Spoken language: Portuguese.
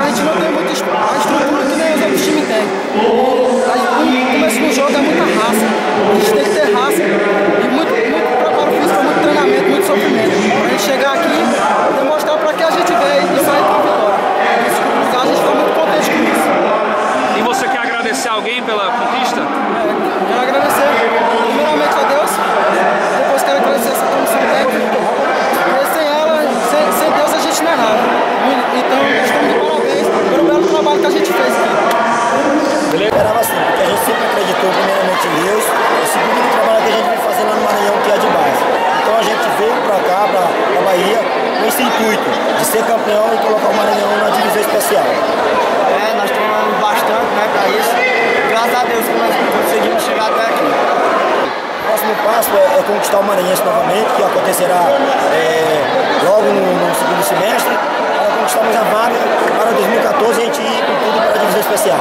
gente não tem muita estrutura que nem os outros times têm. O começo do jogo é muita raça. A gente tem que ter raça e muito preparo físico, muito treinamento, muito sofrimento. Pra gente chegar aqui e demonstrar pra que a gente veio e sair com a vitória. A gente está muito contente com isso. E você quer agradecer alguém pela conquista? Quero agradecer primeiramente a Deus, depois quero agradecer essa comissão técnica, porque sem ela, sem Deus a gente não é nada. Então nós estamos de parabéns pelo belo trabalho que a gente fez aqui. Eu esperava assim, porque a gente sempre acreditou primeiramente em Deus, e segundo o trabalho que a gente vem fazendo lá no Maranhão, que é de base. Então a gente veio para cá, para a Bahia, com esse intuito de ser campeão e colocar o Maranhão na divisão especial. Nós treinamos bastante, né, para isso. Graças a Deus que nós conseguimos chegar até aqui. O próximo passo é conquistar o Maranhense novamente, que acontecerá logo no segundo semestre, para conquistarmos a vaga para 2014 e a gente ir com tudo para a divisão especial.